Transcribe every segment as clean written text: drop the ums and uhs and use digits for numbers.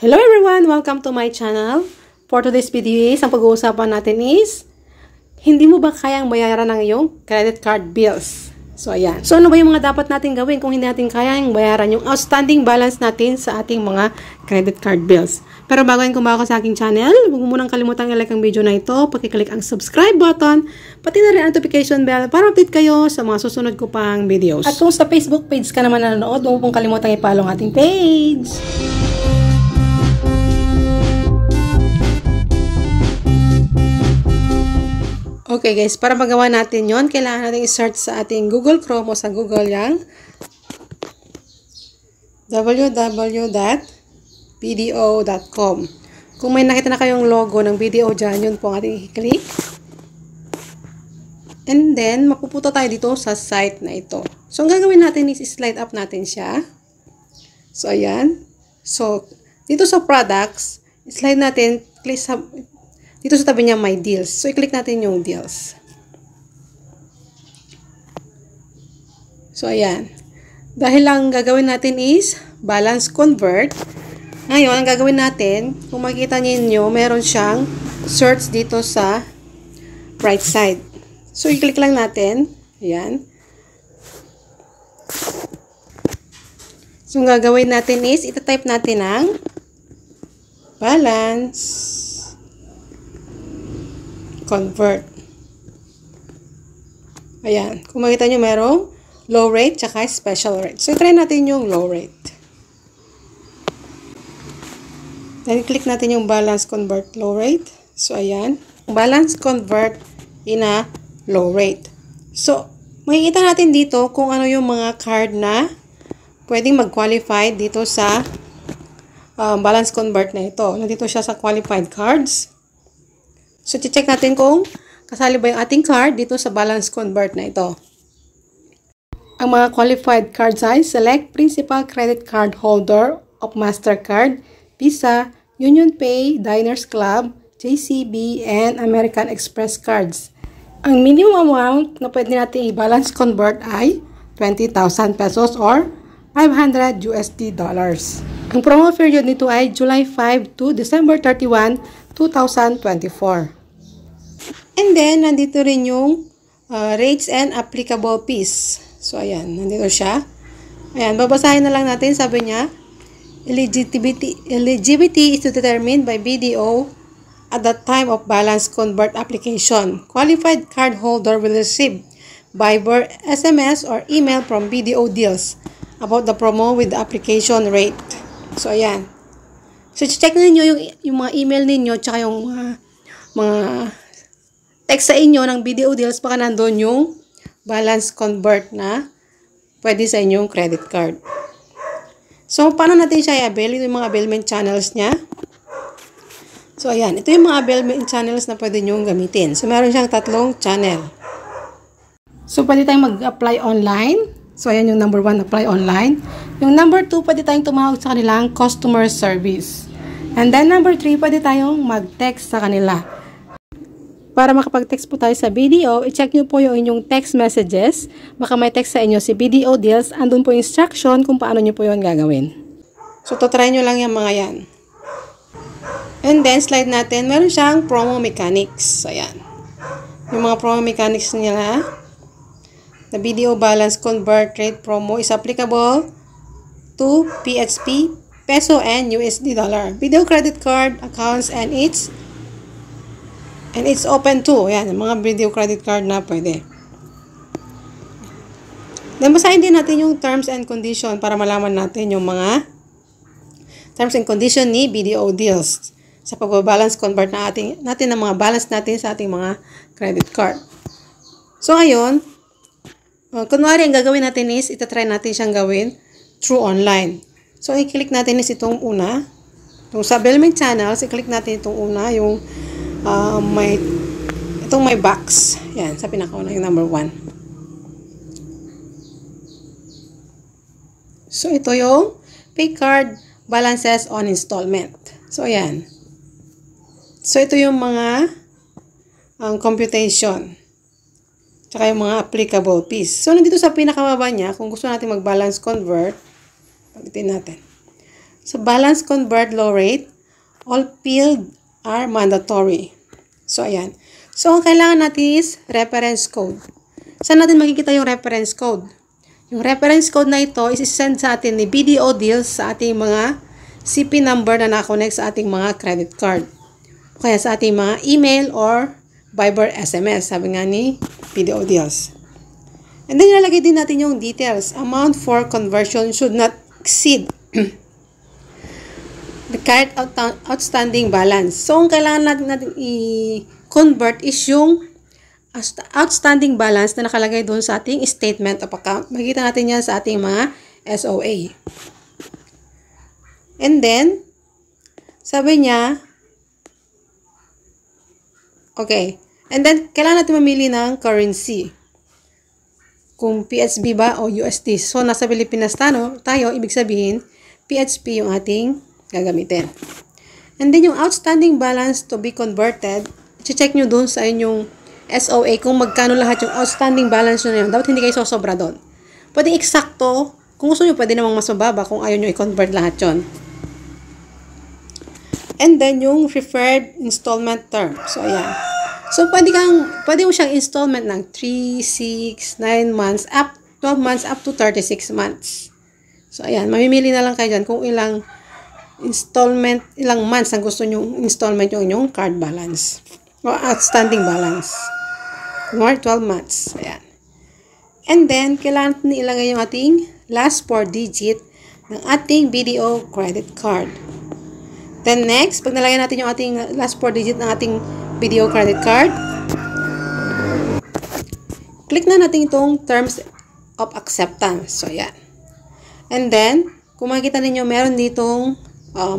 Hello everyone! Welcome to my channel. For today's video ang pag-uusapan natin is hindi mo ba kayang bayaran ng iyong credit card bills? So ayan. So ano ba yung mga dapat natin gawin kung hindi natin kayang bayaran yung outstanding balance natin sa ating mga credit card bills? Pero bago yan, kung bago ka sa aking channel, huwag mo munang kalimutang i-like ang video na ito, pakiclick ang subscribe button, pati na rin ang notification bell para update kayo sa mga susunod ko pang videos. At kung sa Facebook page ka naman nanonood, huwag mo pong kalimutang i-follow ang ating page. Okay guys, para magawa natin yon, kailangan natin i-search sa ating Google Chrome o sa Google yang www.bdo.com. Kung may nakita na kayong logo ng BDO dyan, yun po ang ating i-click. And then, mapupunta tayo dito sa site na ito. So, ang gagawin natin is slide up natin siya. So, ayan. So, dito sa products, slide natin, click sa dito sa tabi niya may deals. So, i-click natin yung deals. So, ayan. Dahil lang gagawin natin is balance convert. Ngayon, ang gagawin natin, kung makikita niyo, meron siyang search dito sa right side. So, i-click lang natin. Ayan. So, ang gagawin natin is, itatype natin ang balance convert. Ayan. Kung makita nyo, merong low rate tsaka special rate. So, try natin yung low rate. Then, click natin yung balance convert low rate. So, ayan. Balance convert in a low rate. So, makikita natin dito kung ano yung mga card na pwedeng mag-qualify dito sa balance convert na ito. Nandito siya sa qualified cards. So, check natin kung kasali ba yung ating card dito sa balance convert na ito. Ang mga qualified cards ay select principal credit card holder of MasterCard, Visa, UnionPay, Diners Club, JCB, and American Express cards. Ang minimum amount na pwede natin i-balance convert ay 20,000 pesos or $500 USD. Ang promo period nito ay July 5 to December 31, 2024. And then, nandito rin yung rates and applicable fees. So, ayan. Nandito siya. Ayan. Babasahin na lang natin. Sabi niya, eligibility is determined by BDO at the time of balance convert application. Qualified card holder will receive Viber, SMS, or email from BDO deals about the promo with the application rate. So, ayan. So, check ninyo yung mga email ninyo tsaka yung mga text sa inyo ng BDO deals, baka nandun yung balance convert na pwede sa inyong credit card. So, paano natin siya i-avail? Ito yung mga availment channels niya. So, ayan. Ito yung mga availment channels na pwede nyo gamitin. So, meron siyang 3 channel. So, pwede tayong mag-apply online. So, ayan yung number 1, apply online. Yung number 2, pwede tayong tumawag sa kanilang customer service. And then, number 3, pwede tayong mag-text sa kanila. Para makapag-text po tayo sa BDO, i-check nyo po yung inyong text messages. Baka may text sa inyo si BDO Deals. Andun po yung instruction kung paano nyo po yun gagawin. So, try nyo lang yung mga yan. And then, slide natin. Meron siyang promo mechanics. So, ayan. Yung mga promo mechanics nila. The BDO balance convert rate promo is applicable to PHP, peso, and USD dollar. BDO credit card accounts and it's open to. Yan, mga BDO credit card na pwede. Then, basahin din natin yung terms and condition para malaman natin yung mga terms and condition ni BDO Deals sa pag-balance convert natin ng mga balance natin sa ating mga credit card. So, ngayon, kunwari, ang gagawin natin is, itatry natin siyang gawin through online. So, i-click natin is itong una. Itong sa availment channels, i-click natin itong una, yung itong may box. Yan, sa pinakauna yung number 1. So, ito yung pay card balances on installment. So, ayan. So, ito yung mga computation. Tsaka yung mga applicable fees. So, nandito sa pinakababa niya, kung gusto natin mag-balance convert, pagdating natin. So, balance convert low rate. All field are mandatory. So, ayan. So, ang kailangan natin is reference code. Saan natin makikita yung reference code? Yung reference code na ito is send sa atin ni BDO Deals sa ating mga CP number na na-connect sa ating mga credit card. O kaya sa ating mga email or Viber SMS. Sabi nga ni BDO Deals. And then, ilalagay din natin yung details. Amount for conversion should not exceed the current outstanding balance. So, ang kailangan natin i-convert is yung outstanding balance na nakalagay doon sa ating statement of account. Makikita natin yan sa ating mga SOA. And then, sabi niya, okay. And then, kailangan natin mamili ng currency. Kung PHP ba o USD. So, nasa Pilipinas tayo, ibig sabihin, PHP yung ating gagamitin. And then, yung outstanding balance to be converted, i-check nyo doon sa inyong SOA kung magkano lahat yung outstanding balance nyo na yun. Dapat hindi kayo sosobra doon. Pwede eksakto. Kung gusto nyo, pwede namang mas mababa kung ayaw nyo i-convert lahat yun. And then, yung preferred installment term. So, ayan. So, pwede mo siyang installment ng 3, 6, 9 months, 12 months, up to 36 months. So, ayan. Mamimili na lang kayo dyan kung ilang installment, ilang months ang gusto nyo installment yung inyong card balance. O outstanding balance. More 12 months. Ayan. And then, kailangan natin ilagay yung ating last 4 digit ng ating BDO credit card. Then next, pag nalagay natin yung ating last 4 digit ng ating BDO credit card, click na natin itong terms of acceptance. So, ayan. And then, kung makikita ninyo, meron ditong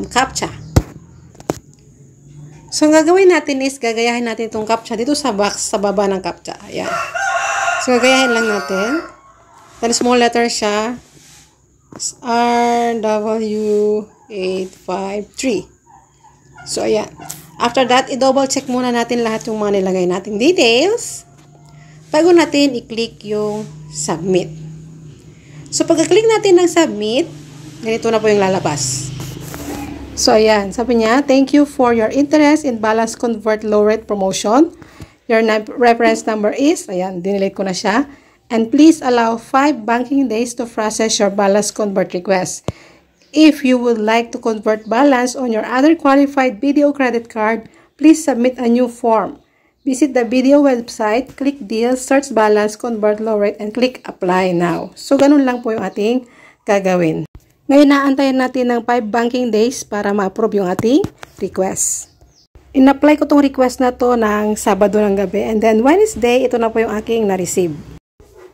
CAPTCHA. So, ang gagawin natin is, gagayahin natin itong CAPTCHA dito sa box, sa baba ng CAPTCHA. Ayan. So, gagayahin lang natin. Then, small letter siya. RW853. So, ayan. After that, i-double check muna natin lahat yung mga nilagay nating details. Bago natin i-click yung submit. So, pagka-click natin ng submit, ganito na po yung lalabas. So, ayan. Sabi niya, thank you for your interest in balance convert low rate promotion. Your reference number is, ayan, dinelete ko na siya. And please allow 5 banking days to process your balance convert request. If you would like to convert balance on your other qualified BDO credit card, please submit a new form. Visit the BDO website, click Deal, search Balance, Convert Low Rate, and click Apply Now. So, ganun lang po yung ating gagawin. Ngayon, naantayin natin ng 5 banking days para ma-approve yung ating request. In-apply ko tong request na to ng Sabado ng gabi. And then, Wednesday, ito na po yung aking na-receive.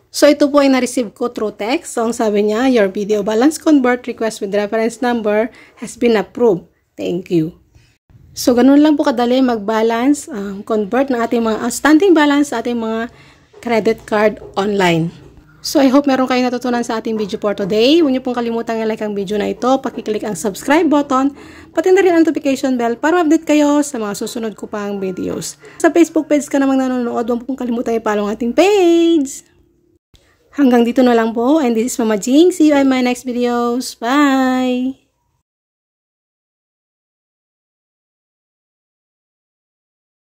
So, ito po ay na-receive ko through text. So, ang sabi niya, your BDO balance convert request with reference number has been approved. Thank you. So, ganun lang po kadali mag-balance, convert ng ating mga outstanding balance sa ating mga credit card online. So, I hope meron kayong natutunan sa ating video for today. Huwag niyo pong kalimutang i-like ang video na ito, pakiclick ang subscribe button, pati na rin ang notification bell para update kayo sa mga susunod ko pang videos. Sa Facebook page ka namang nanonood, huwag pong kalimutang i-follow ang ating page. Hanggang dito na lang po, and this is Mama Jing. See you in my next videos. Bye!